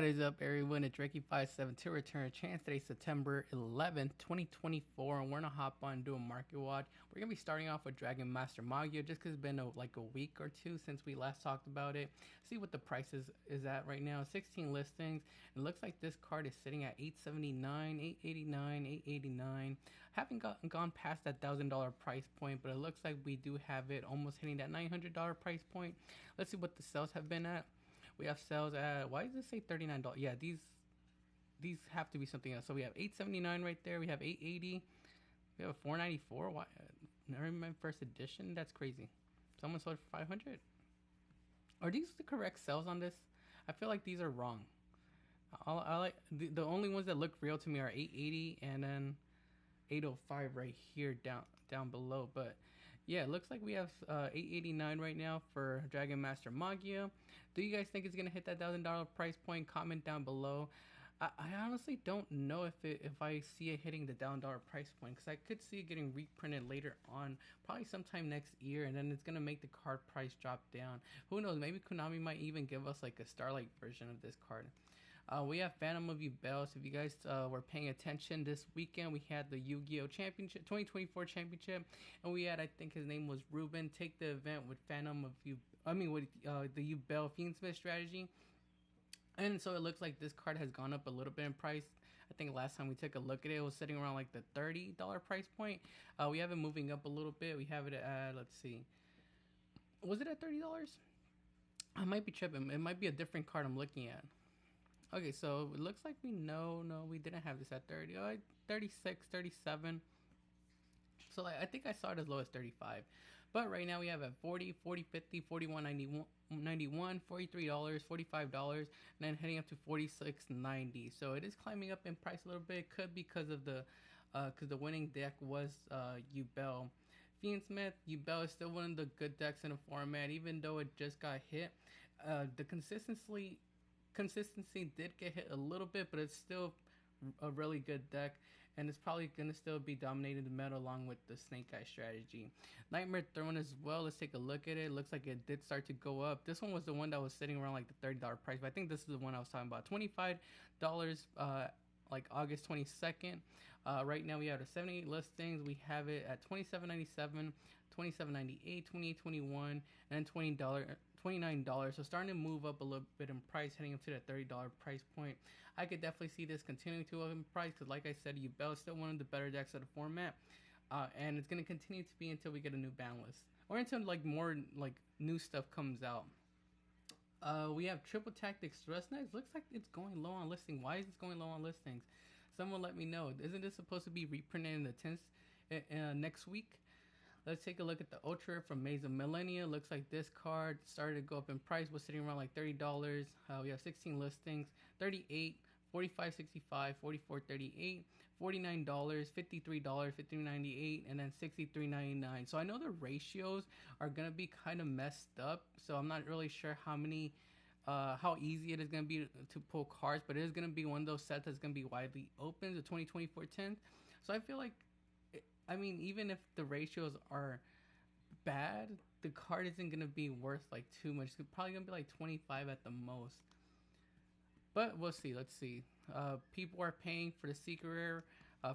What is up, everyone? It's Ricky572 return chance. Today, September 11th, 2024, and we're gonna hop on and do a market watch. We're gonna be starting off with Dragon Master Magio just because it's been like a week or two since we last talked about it. See what the price is at right now. 16 listings. It looks like this card is sitting at 879, 889, 889. Haven't gone past that $1,000 price point, but it looks like we do have it almost hitting that $900 price point. Let's see what the sales have been at. We have sales at, why does it say $39? Yeah, these have to be something else. So we have $879 right there. We have $880. We have a $494. Why? Never mind, first edition. That's crazy. Someone sold for $500. Are these the correct sales on this? I feel like these are wrong. I like the only ones that look real to me are $880 and then $805 right here down below. But yeah, it looks like we have $889 right now for Dragon Master Magio. Do you guys think it's gonna hit that $1,000 price point? Comment down below. I honestly don't know if I see it hitting the $1,000 price point, because I could see it getting reprinted later on, probably sometime next year, and then it's gonna make the card price drop down. Who knows? Maybe Konami might even give us like a Starlight version of this card. We have Phantom of Yubel. So if you guys were paying attention this weekend, we had the Yu-Gi-Oh! Championship, 2024 Championship, and we had, I think his name was Ruben, take the event with Phantom of with the Yubel Fiendsmith strategy. And so it looks like this card has gone up a little bit in price. I think last time we took a look at it, it was sitting around like the $30 price point. We have it moving up a little bit. We have it at, let's see, was it at $30? I might be tripping. It might be a different card I'm looking at. Okay, so it looks like we didn't have this at 30, 36, 37. So I think I saw it as low as 35. But right now we have at 40, 40, 50, 41, 91, $43, $45, and then heading up to $46.90. So it is climbing up in price a little bit. It could be because of the winning deck was Yubel. Fiendsmith, Yubel is still one of the good decks in the format, even though it just got hit. The consistency did get hit a little bit, but it's still a really good deck, and it's probably gonna still be dominating the meta along with the Snake Eye strategy. Nightmare Throne as well. Let's take a look at it. Looks like it did start to go up. This one was the one that was sitting around like the $30 price, but I think this is the one I was talking about. $25 like August 22nd. Right now we have the 78 listings. We have it at $27.97, $27.98, $28.21, and then $29. So starting to move up a little bit in price, heading up to that $30 price point. I could definitely see this continuing to up in price, because like I said, Yubel is still one of the better decks of the format, and it's going to continue to be until we get a new ban list, or until like more like new stuff comes out. We have Triple Tactics Thrust Knives. Looks like it's going low on listing. Why is it going low on listings? Someone let me know. Isn't this supposed to be reprinted in the 10th next week? Let's take a look at the Ultra from Maze of Millennia. Looks like this card started to go up in price. Was sitting around like $30. We have 16 listings. 38, 45.65, 44.38, $49, $53, $53.98, and then $63.99. So I know the ratios are gonna be kind of messed up. So I'm not really sure how easy it is gonna be to pull cards, but it is gonna be one of those sets that's gonna be widely open, the 2024 10th. So I feel like, I mean, even if the ratios are bad, the card isn't going to be worth like too much. It's probably going to be like 25 at the most. But we'll see. Let's see. People are paying for the Secret Rare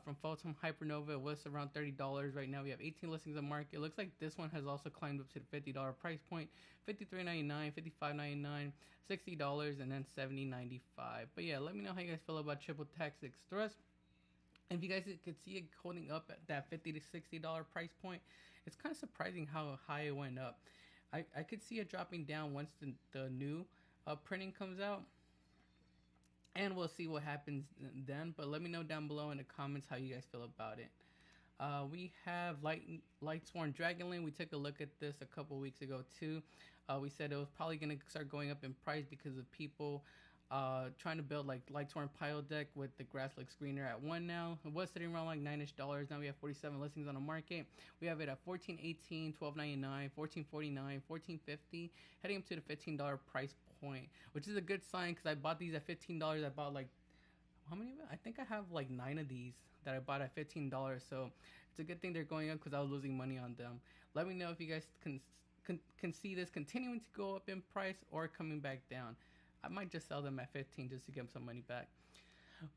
from Photon Hypernova. It was around $30. Right now we have 18 listings on the market. It looks like this one has also climbed up to the $50 price point. $53.99, $55.99, $60, and then $70.95. But yeah, let me know how you guys feel about Triple Tactics Thrust. If you guys could see it holding up at that $50 to $60 price point, it's kind of surprising how high it went up. I could see it dropping down once the new printing comes out, and we'll see what happens then. But let me know down below in the comments how you guys feel about it. We have Lightsworn Dragonlane. We took a look at this a couple weeks ago too. We said it was probably going to start going up in price because of people trying to build like Lightsworn Pile deck with the grass looks greener at 1 now. It was sitting around like $9ish. Now we have 47 listings on the market. We have it at $14.18, $12.99, $14.49, $14.50, heading up to the $15 price point, which is a good sign because I bought these at $15. I bought like, how many of it? I think I have like 9 of these that I bought at $15. So it's a good thing they're going up because I was losing money on them. Let me know if you guys can see this continuing to go up in price or coming back down. I might just sell them at 15 just to get some money back.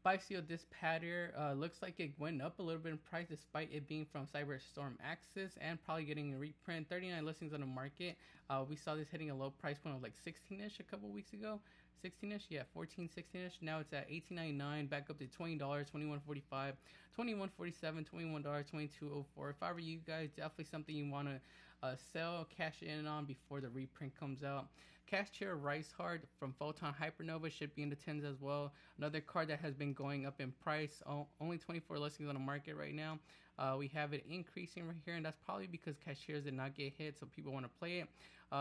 Biseal Disc Patter looks like it went up a little bit in price despite it being from Cyberstorm Axis and probably getting a reprint. 39 listings on the market. We saw this hitting a low price point of like 16-ish a couple weeks ago. 16-ish, yeah, 14, 16-ish. Now it's at $18.99, back up to $20, $21.45, $21.47, $21, $22.04. If I were you guys, definitely something you want to sell, cash in on before the reprint comes out. Cash Chair Rice Hard from Photon Hypernova should be in the 10s as well. Another card that has been going up in price. Only 24 listings on the market right now. We have it increasing right here, and that's probably because Cashiers did not get hit, so people want to play it.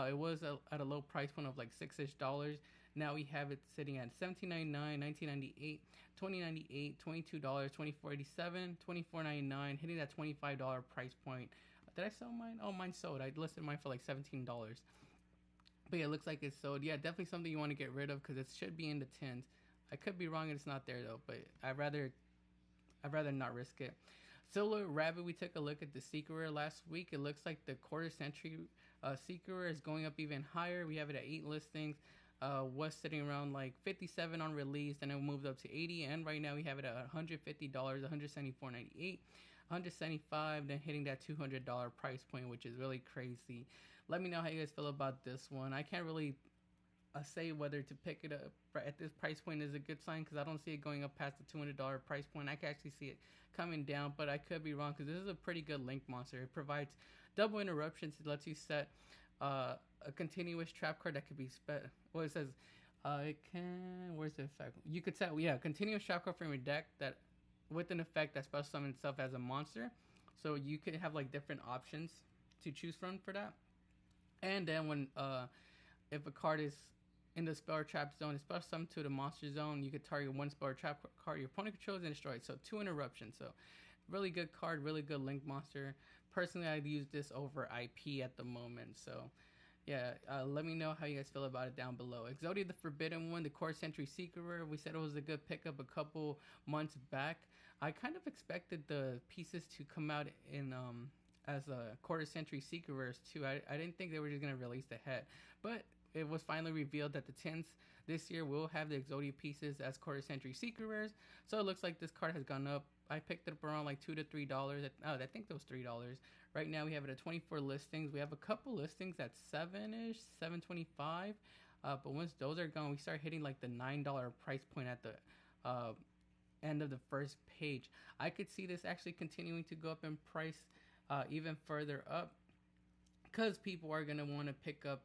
It was at a low price point of like $6-ish. Now we have it sitting at $17.99, $19.98, $20.98, $22, $24.87, $24.99, hitting that $25 price point. Did I sell mine? Oh, mine sold. I listed mine for like $17. But yeah, it looks like it's sold. Yeah, definitely something you want to get rid of because it should be in the 10s. I could be wrong and it's not there though, but I'd rather not risk it. Silver Rabbit, we took a look at the Secret Rare last week. It looks like the quarter century Secret Rare is going up even higher. We have it at 8 listings. Was sitting around like 57 on release, and it moved up to 80, and right now we have it at $150, $174.98, $175, then hitting that $200 price point, which is really crazy. Let me know how you guys feel about this one. I can't really say whether to pick it up at this price point is a good sign because I don't see it going up past the $200 price point. I can actually see it coming down, but I could be wrong because this is a pretty good link monster. It provides double interruptions. It lets you set a continuous trap card that could be well, it says it can, where's the effect? You could set continuous trap card from your deck that with an effect that special summons itself as a monster. So you could have like different options to choose from for that. And then when if a card is in the spell or trap zone, it's special summoned to the monster zone, you could target one spell or trap card your opponent controls and destroy it. So 2 interruptions. So really good card, really good link monster. Personally, I'd use this over IP at the moment. So yeah, let me know how you guys feel about it down below. Exodia the Forbidden One, the Core Century Secret Rare. We said it was a good pickup a couple months back. I kind of expected the pieces to come out in as a quarter century Secret Rares too. I didn't think they were just going to release the head. But it was finally revealed that the 10th this year will have the Exodia pieces as quarter century Secret Rares. So it looks like this card has gone up. I picked it up around like $2 to $3. I think it was $3. Right now we have it at 24 listings. We have a couple listings at 7-ish, $7.25. But once those are gone, we start hitting like the $9 price point at the end of the first page. I could see this actually continuing to go up in price even further up because people are going to want to pick up,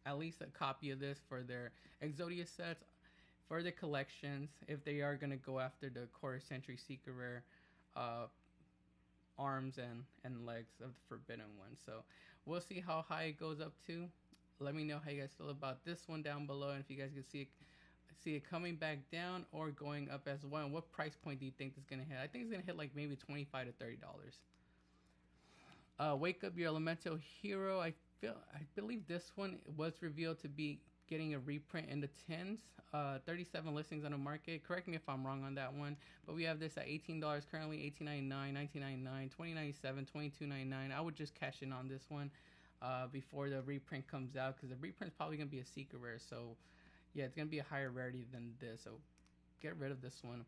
at least a copy of this for their Exodia sets, for their collections, if they are going to go after the quarter century Secret Rare arms and legs of the Forbidden One. So we'll see how high it goes up to. Let me know how you guys feel about this one down below, and if you guys can see it coming back down or going up as well. And what price point do you think it's gonna hit? I think it's gonna hit like maybe $25 to $30. Wake Up Your Elemental Hero. I believe this one was revealed to be getting a reprint in the 10s. 37 listings on the market. Correct me if I'm wrong on that one, but we have this at $18 currently, $18.99, $19.99, $20.97, $22.99. I would just cash in on this one before the reprint comes out, because the reprint is probably gonna be a Secret Rare. So yeah, it's gonna be a higher rarity than this. So get rid of this one.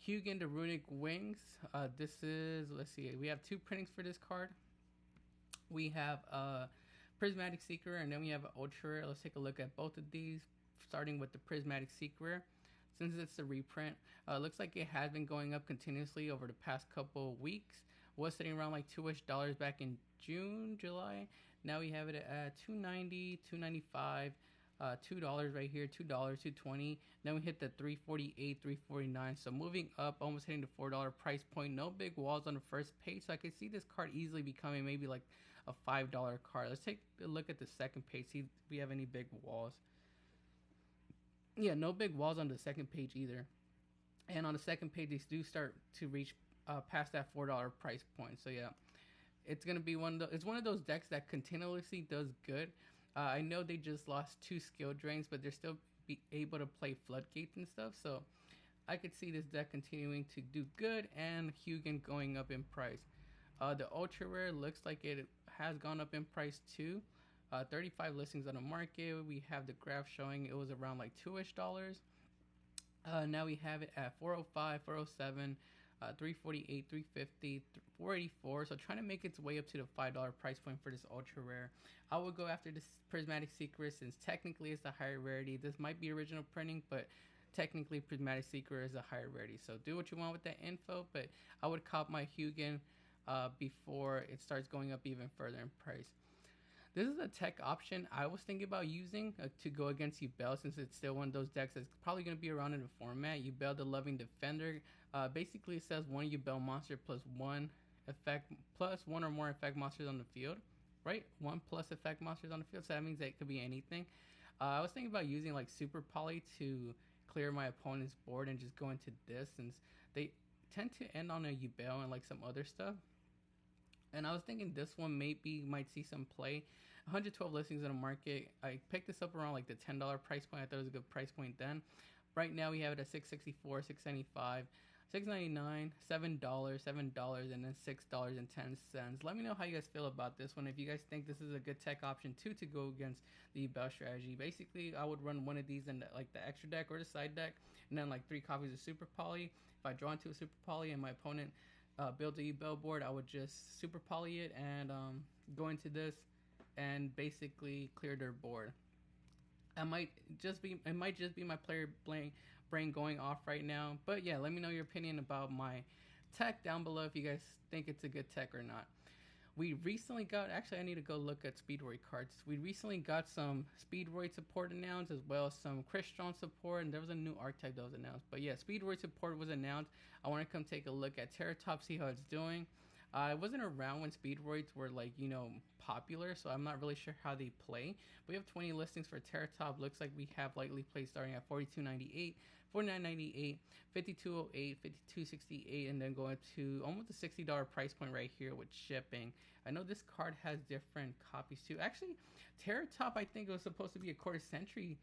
Hugin the Runic Wings. This is, let's see, we have 2 printings for this card. We have Prismatic Secret Rare, and then we have Ultra Rare. Let's take a look at both of these, starting with the Prismatic Secret Rare. Since it's a reprint, looks like it has been going up continuously over the past couple weeks. Was sitting around like $2-ish back in June, July. Now we have it at $2.90, $2.95, $2 right here, $2, $2.20. Then we hit the $3.48, $3.49. So moving up, almost hitting the $4 price point. No big walls on the first page, so I could see this card easily becoming maybe like a $5 card. Let's take a look at the second page, see if we have any big walls. Yeah, no big walls on the second page either. And on the second page, these do start to reach past that $4 price point. So yeah, it's gonna be one of those decks that continuously does good. I know they just lost 2 skill drains, but they're still be able to play floodgates and stuff. So I could see this deck continuing to do good, and Hugin going up in price. The Ultra Rare looks like it has gone up in price too. 35 listings on the market. We have the graph showing it was around like $2-ish. Now we have it at 405, 407, 348, 350, 484. So trying to make its way up to the $5 price point for this ultra rare. I would go after this Prismatic Secret since technically it's a higher rarity. This might be original printing, but technically Prismatic Secret is a higher rarity. So do what you want with that info, but I would cop my Hugin before it starts going up even further in price. This is a tech option I was thinking about using to go against Yubel, since it's still one of those decks that's probably going to be around in the format. Yubel, the Loving Defender. Basically, it says one Yubel monster plus one effect, plus one or more effect monsters on the field, right? One plus effect monsters on the field, so that means that it could be anything. I was thinking about using like Super Poly to clear my opponent's board and just go into this, since they tend to end on a Yubel and like some other stuff. And I was thinking this one might see some play. 112 listings in the market. I picked this up around like the $10 price point. I thought it was a good price point then. Right now we have it at $664, $695, $699, $7, and then $6.10. Let me know how you guys feel about this one. If you guys think this is a good tech option too to go against the Bell strategy. Basically, I would run one of these in like the extra deck or the side deck, and then like 3 copies of Super Poly. If I draw into a Super Poly and my opponent builds a Bell board, I would just Super Poly it and go into this and basically clear their board. It might just be my player brain going off right now. But yeah, let me know your opinion about my tech down below if you guys think it's a good tech or not. We recently got, actually I need to go look at Speedroid cards. We recently got some Speedroid support announced, as well as some Crystron support, and there was a new archetype that was announced. But yeah, Speedroid support was announced. I want to come take a look at Terratop, see how it's doing. I wasn't around when Speedroids were like, popular, so I'm not really sure how they play. We have 20 listings for Terratop. Looks like we have lightly played starting at $42.98, $49.98, $52.08, $52.68, and then going to almost a $60 price point right here with shipping. I know this card has different copies too. Actually, Terratop, I think it was supposed to be a quarter century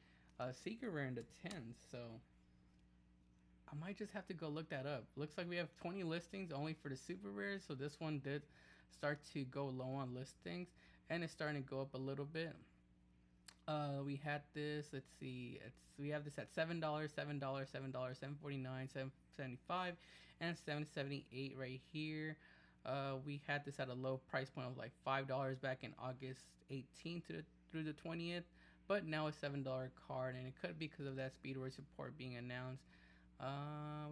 Seeker rare in the 10s, so I might just have to go look that up. Looks like we have 20 listings only for the super rares, so this one did start to go low on listings, and it's starting to go up a little bit. We had this, let's see, we have this at $7, $7, $7, $7.49, $7.75, and $7.78 right here. We had this at a low price point of like $5 back in August 18th through the 20th, but now it's $7 card, and it could be because of that Speedroid support being announced.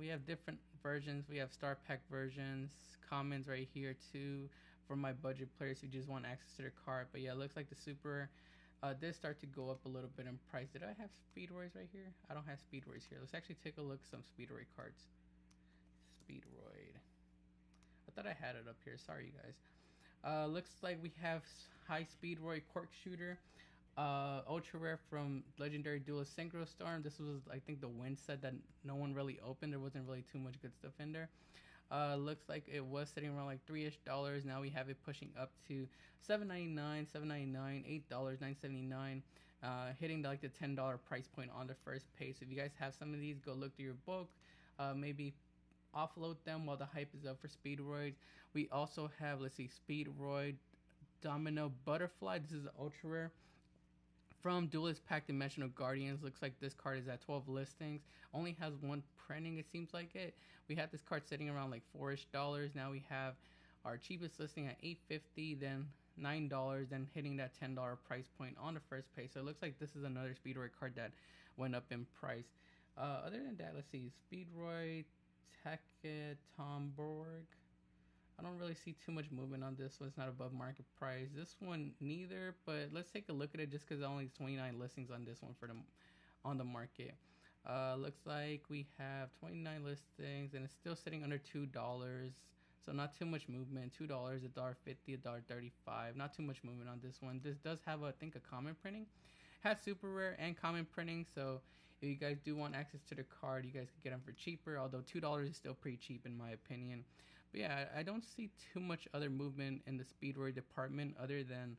We have different versions. We have star pack versions, commons right here too for my budget players who just want access to their card. But yeah, it looks like the super did start to go up a little bit in price. Did I have Speedroids right here? I don't have Speedroids here. Let's actually take a look at some Speedroid cards. Speedroid. I thought I had it up here. Sorry, you guys. Looks like we have High Speedroid Cork Shooter. Ultra rare from Legendary Duelist Synchro Storm. This was, I think, the win set that no one really opened. There wasn't really too much good stuff in there. Looks like it was sitting around like $3-ish. Now we have it pushing up to $7.99, $7.99, $8, $9.79, hitting like the $10 price point on the first page. So if you guys have some of these, go look through your book. Maybe offload them while the hype is up for Speedroids. We also have, let's see, Speedroid Domino Butterfly. This is an ultra rare from Duelist Pack Dimensional Guardians. Looks like this card is at 12 listings. Only has one printing, it seems like it. We had this card sitting around like $4-ish. Now we have our cheapest listing at $8.50, then $9, then hitting that $10 price point on the first page. So it looks like this is another Speedroid card that went up in price. Other than that, let's see, Speedroid, Tacket, Tomborg. I don't really see too much movement on this one. It's not above market price. This one neither, but let's take a look at it just because only 29 listings on this one for them on the market. Looks like we have 29 listings and it's still sitting under $2. So not too much movement. $2, $1.50, $1.35. Not too much movement on this one. This does have, I think, a common printing. Has super rare and common printing. So if you guys do want access to the card, you guys can get them for cheaper. Although $2 is still pretty cheap in my opinion. But yeah, I don't see too much other movement in the Speedroid department other than,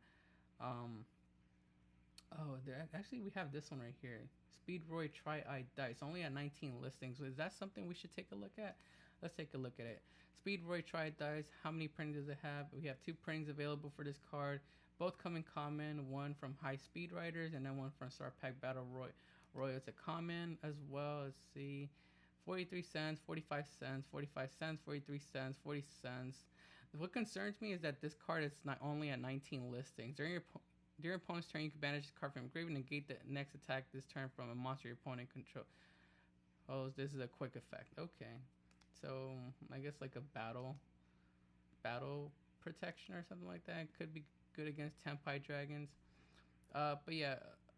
actually we have this one right here. Speedroid Tri-Eye Dice, only at 19 listings. So is that something we should take a look at? let's take a look at it. Speedroid Tri Dice. How many printings does it have? We have 2 printings available for this card. Both come in common. One from High Speed Riders and then one from Star Pack Battle Royal. It's a common as well. Let's see. 43 cents, 45 cents, 45 cents, 43 cents, 40 cents. What concerns me is that this card is not only at 19 listings. During your opponent's turn, you can banish this card from grave and negate the next attack this turn from a monster your opponent controls. Oh, this is a quick effect. Okay. So, I guess like a battle protection or something like that. Could be good against Tempai Dragons. But yeah,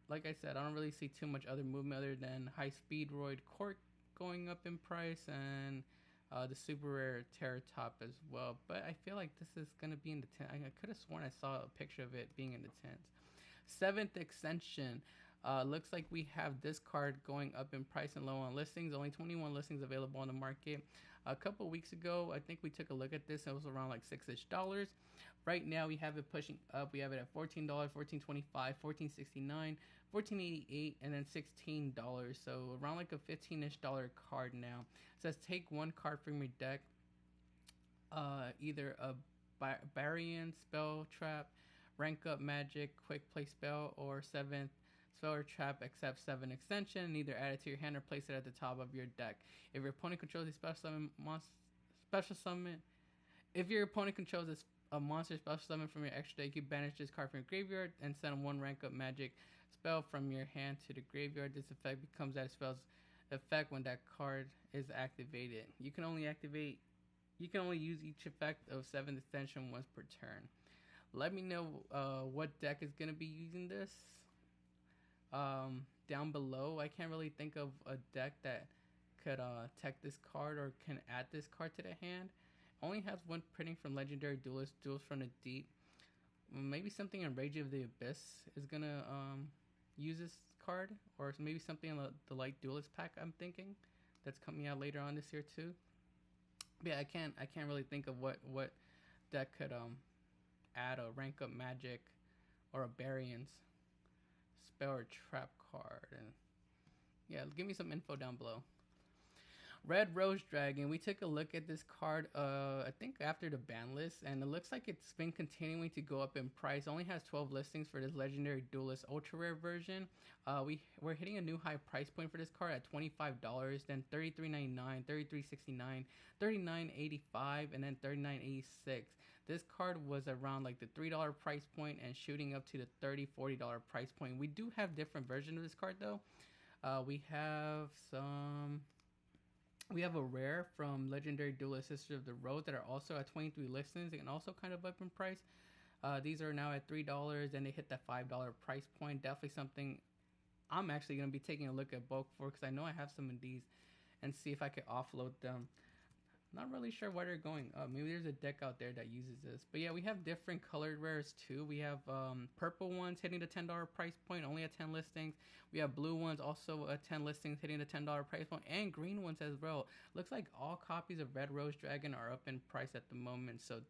like I said, I don't really see too much other movement other than High Speed Roid Cork going up in price and the super rare Terror Top as well. But I feel like this is going to be in the 10. I could have sworn I saw a picture of it being in the 10s. 7th Extension. Looks like we have this card going up in price and low on listings. Only 21 listings available on the market. A couple weeks ago, I think we took a look at this. It was around like $6-ish. Right now, we have it pushing up. We have it at $14, $14.25, $14.69, $14.88, and then $16. So around like a $15-ish card now. It says take one card from your deck, either a Barian Spell Trap, Rank Up Magic, Quick Play Spell, or 7th Spell or Trap except 7 extension, and either add it to your hand or place it at the top of your deck. If your opponent controls a special summon, if your opponent controls a monster special summon from your extra deck, you banish this card from your graveyard and send one Rank Up Magic spell from your hand to the graveyard. This effect becomes that spell's effect when that card is activated. You can only use each effect of 7th extension once per turn. Let me know what deck is going to be using this down below. I can't really think of a deck that could tech this card or can add this card to the hand. Only has one printing from Legendary Duelist, Duels from the Deep. Maybe something in Rage of the Abyss is going to use this card, or maybe something in the Light Duelist pack, I'm thinking, that's coming out later on this year too. But yeah, I can't really think of what deck could add a Rank Up Magic or a Barian's Spell or Trap card. And yeah, give me some info down below. Red Rose Dragon. We took a look at this card, I think after the ban list, and it looks like it's been continuing to go up in price. It only has 12 listings for this Legendary Duelist Ultra Rare version. We're hitting a new high price point for this card at $25, then $33.99, $33.69, $39.85, and then $39.86. This card was around like the $3 price point and shooting up to the $30, $40 price point. We do have different versions of this card though. We have a rare from Legendary Duelist Sisters of the Road that are also at 23 listings and also kind of up in price. These are now at $3 and they hit that $5 price point. Definitely something I'm actually going to be taking a look at bulk for, because I know I have some of these, and see if I could offload them. Not really sure why they're going up. Maybe there's a deck out there that uses this. But yeah, we have different colored rares too. We have purple ones hitting the $10 price point, only at 10 listings. We have blue ones also at 10 listings hitting the $10 price point, and green ones as well. Looks like all copies of Red Rose Dragon are up in price at the moment. So if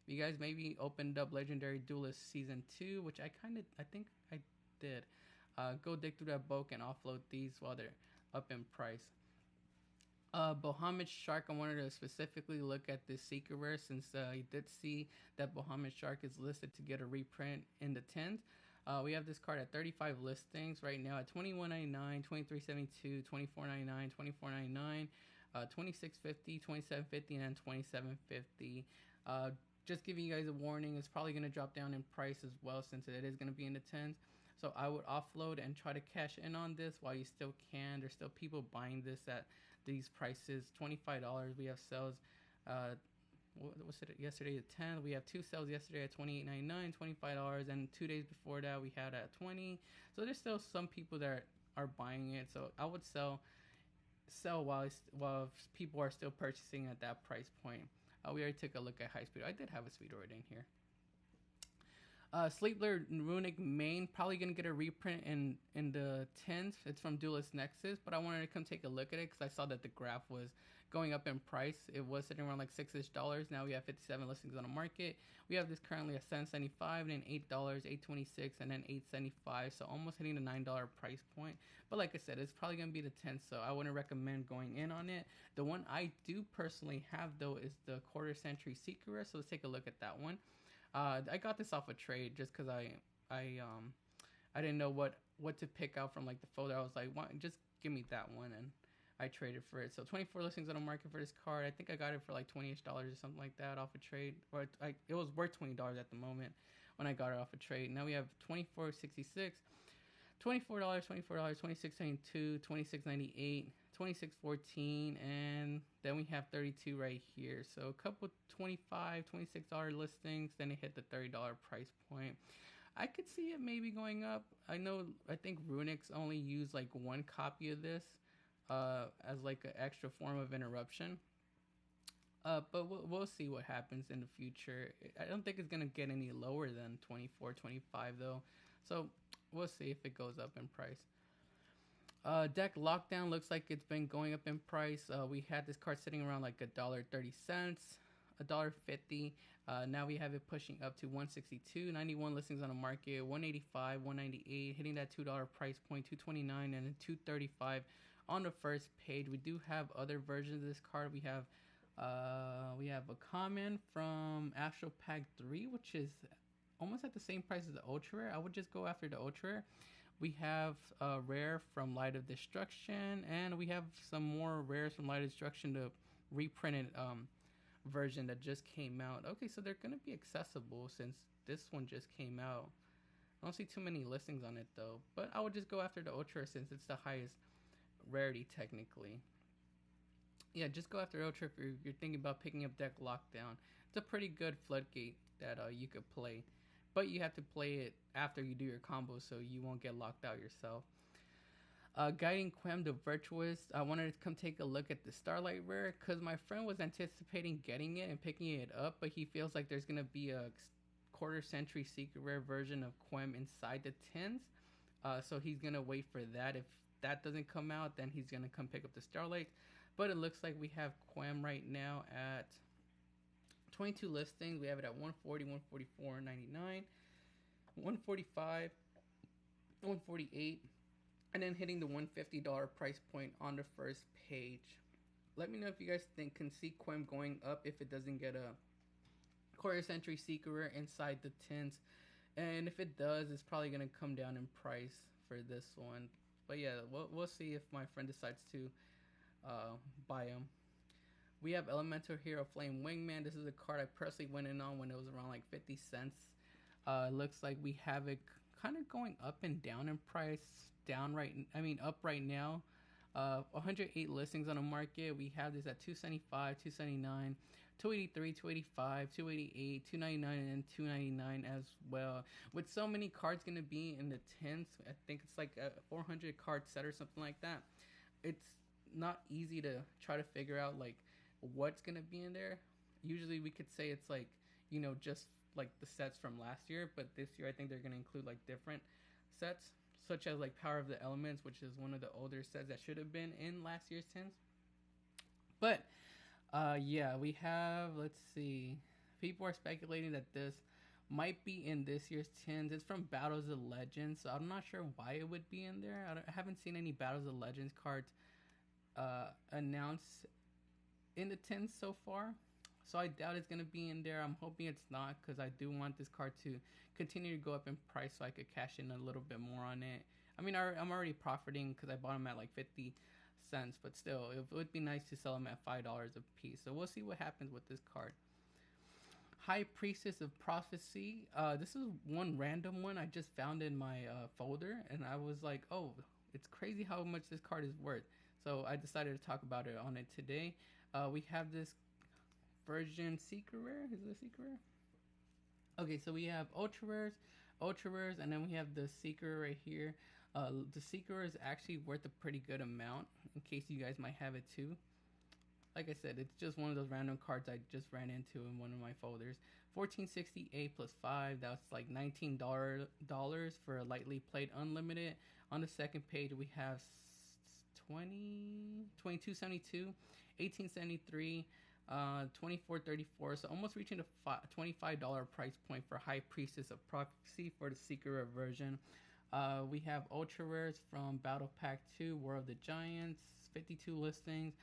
you guys maybe opened up Legendary Duelist Season 2, which I think I did, go dig through that bulk and offload these while they're up in price. Bahamut Shark, I wanted to specifically look at this secret rare since you did see that Bahamut Shark is listed to get a reprint in the 10s. We have this card at 35 listings right now at $21.99, $23.72, $24.99, $24.99, $26.50, $27.50, and $27.50. Just giving you guys a warning, it's probably going to drop down in price as well since it is going to be in the 10s. So I would offload and try to cash in on this while you still can. There's still people buying this at these prices. $25. We have sales what's it yesterday at 10. We have 2 sales yesterday at $28.99, $25, and 2 days before that we had at 20. So there's still some people that are buying it. So I would sell while people are still purchasing at that price point. We already took a look at High Speed. I did have a speed order in here. Sleepler Runic Main, probably going to get a reprint in the 10s. It's from Duelist Nexus, but I wanted to come take a look at it because I saw that the graph was going up in price. It was sitting around like $6-ish. Now we have 57 listings on the market. We have this currently at $7.75, and then $8, $8.26, and then $8.75. So almost hitting the $9 price point. But like I said, it's probably gonna be the 10th, so I wouldn't recommend going in on it. The one I do personally have though is the quarter century Secret. So let's take a look at that one. I got this off a trade just because I didn't know what to pick out from like the folder. I was like, why, just give me that one, and I traded for it. So 24 listings on the market for this card. I think I got it for like $20-ish or something like that off a trade, or it was worth $20 at the moment when I got it off a trade. Now we have 24.66, $24, $26.72, $26.98, $26.14, and then we have 32 right here. So a couple $25, $26 listings, then it hit the $30 price point. I could see it maybe going up. I think Runix only used like one copy of this as like an extra form of interruption. But we'll see what happens in the future. I don't think it's going to get any lower than 24, 25 though. So we'll see if it goes up in price. Deck Lockdown looks like it's been going up in price. We had this card sitting around like $1.30, $1.50. Now we have it pushing up to 162, 91 listings on the market, 185, 198, hitting that $2 price point, 229, and then 235 on the first page. We do have other versions of this card. We have a comment from Astral Pack 3, which is almost at the same price as the Ultra Rare. I would just go after the Ultra Rare. We have a rare from Light of Destruction, and we have some more rares from Light of Destruction, the reprinted version that just came out. Okay, so they're gonna be accessible since this one just came out. I don't see too many listings on it though, but I would just go after the Ultra since it's the highest rarity technically. Yeah, just go after Ultra if you're thinking about picking up Deck Lockdown. It's a pretty good floodgate that you could play, but you have to play it after you do your combo so you won't get locked out yourself. Guiding Quem the Virtuous. I wanted to come take a look at the Starlight Rare because my friend was anticipating getting it and picking it up, but he feels like there's going to be a quarter century secret rare version of Quem inside the tins. So he's going to wait for that. If that doesn't come out, then he's going to come pick up the Starlight. But it looks like we have Quem right now at 22 listings. We have it at 140, 144.99, 145, 148. And then hitting the $150 price point on the first page. Let me know if you guys can see Quem going up if it doesn't get a quarter century secret rare inside the tins. And if it does, it's probably going to come down in price for this one. But yeah, we'll see if my friend decides to buy them. We have Elemental Hero Flame Wingman. This is a card I personally went in on when it was around like 50 cents. It looks like we have it kind of going up and down in price. Up right now. 108 listings on the market. We have this at 275, 279, 283, 285, 288, 299, and then 299 as well. With so many cards going to be in the tens, I think it's like a 400 card set or something like that. It's not easy to try to figure out like what's going to be in there. Usually we could say it's like, just like the sets from last year, but this year I think they're going to include like different sets, such as like Power of the Elements, which is one of the older sets that should have been in last year's tins. But yeah, we have, let's see, people are speculating that this might be in this year's tins. It's from Battles of Legends, so I'm not sure why it would be in there. I haven't seen any Battles of Legends cards announced in the tins so far, so I doubt it's going to be in there. I'm hoping it's not, because I do want this card to continue to go up in price so I could cash in a little bit more on it. I mean, I'm already profiting because I bought them at like 50 cents, but still, it would be nice to sell them at $5 a piece. So we'll see what happens with this card. High Priestess of Prophecy. This is one random one I just found in my folder, and I was like, oh, it's crazy how much this card is worth. So I decided to talk about it on it today. We have this version secret rare. Is it a secret rare? Okay, so we have ultra rares, and then we have the secret right here. The secret rare is actually worth a pretty good amount, in case you guys might have it too. Like I said, it's just one of those random cards I just ran into in one of my folders. 1468 plus 5, that's like $19 for a lightly played unlimited. On the second page, we have 2272, 1873, 2434. So almost reaching the $25 price point for High Priestess of Prophecy for the Secret Rare version. We have ultra rares from Battle Pack 2, War of the Giants, 52 listings.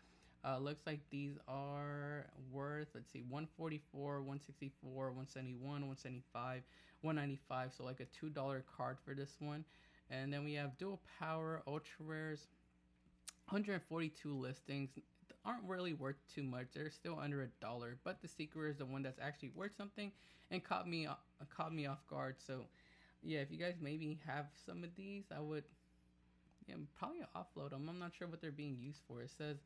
Looks like these are worth, let's see, 144, 164, 171, 175, 195. So like a $2 card for this one. And then we have dual power ultra rares, 142 listings. Aren't really worth too much. They're still under $1, but the secret is the one that's actually worth something and caught me off guard. So yeah, if you guys maybe have some of these, I would probably offload them. I'm not sure what they're being used for. It says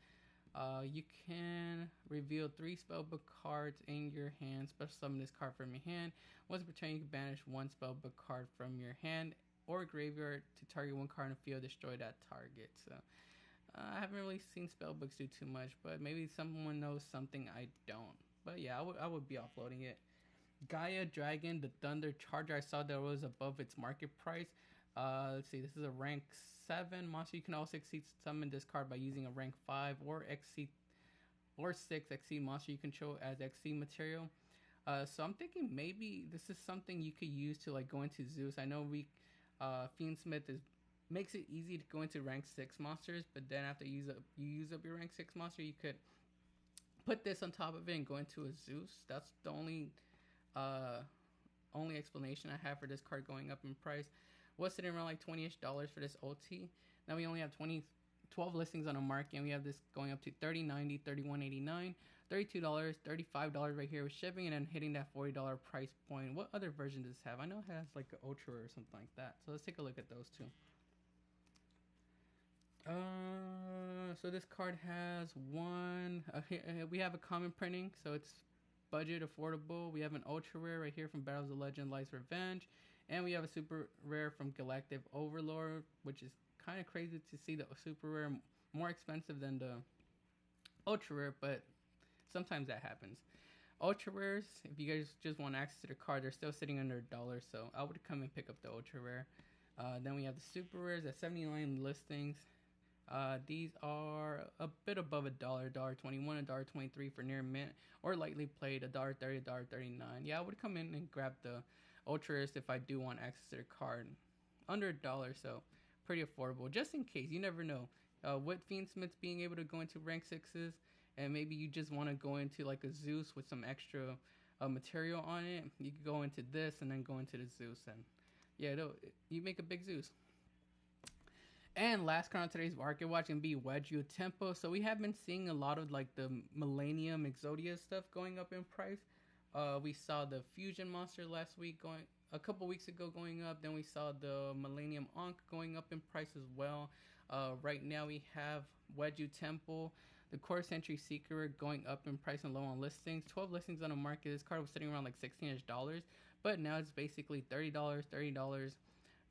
you can reveal 3 spellbook cards in your hand. Special summon this card from your hand. Once per turn, you can banish 1 spellbook card from your hand or graveyard to target 1 card in the field. Destroy that target. So I haven't really seen spellbooks do too much, but maybe someone knows something I don't. But yeah, I would be offloading it. Gaia Dragon, the Thunder Charger. I saw that it was above its market price. Let's see, this is a rank 7 monster. You can also exceed summon this card by using a rank 5 or exceed or 6 exceed monster you control as exceed material. So I'm thinking maybe this is something you could use to like go into Zeus. I know Fiendsmith makes it easy to go into rank 6 monsters, but then after you use up your rank 6 monster, you could put this on top of it and go into a Zeus. That's the only explanation I have for this card going up in price. Was sitting around like $20-ish for this OT. Now we only have 12 listings on the market, and we have this going up to $30.90, $31.89, $32, $35 right here with shipping, and then hitting that $40 price point. What other version does this have? I know it has like an Ultra or something like that. So let's take a look at those two. So this card has one. We have a common printing, so it's budget affordable. We have an ultra rare right here from Battles of Legend: Life's Revenge, and we have a super rare from Galactic Overlord, which is kind of crazy to see the super rare more expensive than the ultra rare, but sometimes that happens. Ultra rares, if you guys just want access to the card, they're still sitting under $1, so I would come and pick up the ultra rare. Then we have the super rares at 79 listings. These are a bit above $1, $1.21, $1.23 for near mint, or lightly played $1.30, $1.39. Yeah, I would come in and grab the ultra rares if I do want access to the card. Under $1, so pretty affordable. Just in case, you never know. With Fiendsmith's being able to go into rank 6s, and maybe you just want to go into like a Zeus with some extra material on it, you could go into this and then go into the Zeus, and yeah, you make a big Zeus. And last card on today's market watch can be Wedge Tempo. So we have been seeing a lot of like the Millennium Exodia stuff going up in price. We saw the Fusion Monster last week a couple weeks ago going up. Then we saw the Millennium Ankh going up in price as well. Right now we have Wedge Temple, the Core Century Seeker going up in price and low on listings. 12 listings on the market. This card was sitting around like $16-ish, but now it's basically $30, $30.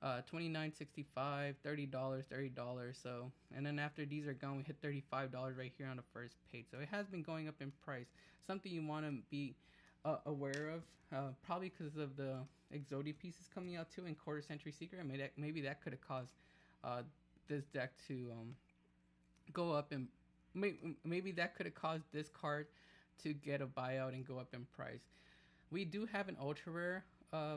$29.65, $30. So, and then after these are gone, we hit $35 right here on the first page. So it has been going up in price. Something you want to be aware of, probably because of the Exodia pieces coming out too in Quarter Century Secret. Maybe that could have caused this deck to go up, and maybe that could have caused this card to get a buyout and go up in price. We do have an ultra rare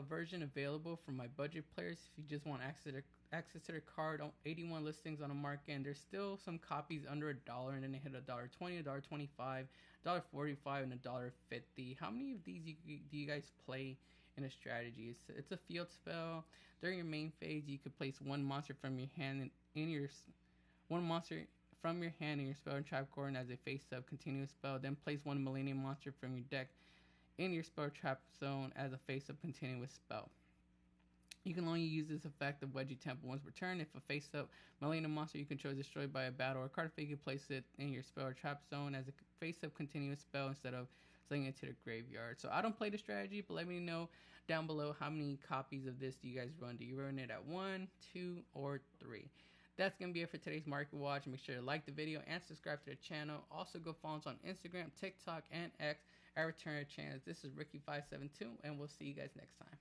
version available for my budget players. If you just want access to the card, 81 listings on the market, and there's still some copies under $1, and then they hit $1.20, $1.25, $1.45, and $1.50. How many of these do you guys play in a strategy? It's a field spell. During your main phase, you could place one monster from your hand in your spell and trap core, and as a face-up continuous spell, then place one Millennium monster from your deck in your spell trap zone as a face-up continuous spell. You can only use this effect of Wedgie Temple once per turn. If a face-up Millennium monster you control is destroyed by a battle or card effect, you can place it in your spell or trap zone as a face-up continuous spell instead of sending it to the graveyard. So I don't play the strategy, but let me know down below how many copies of this do you guys run. Do you run it at 1, 2, or 3? That's going to be it for today's market watch. Make sure to like the video and subscribe to the channel. Also go follow us on Instagram, TikTok, and X at Return Channels. This is Ricky572, and we'll see you guys next time.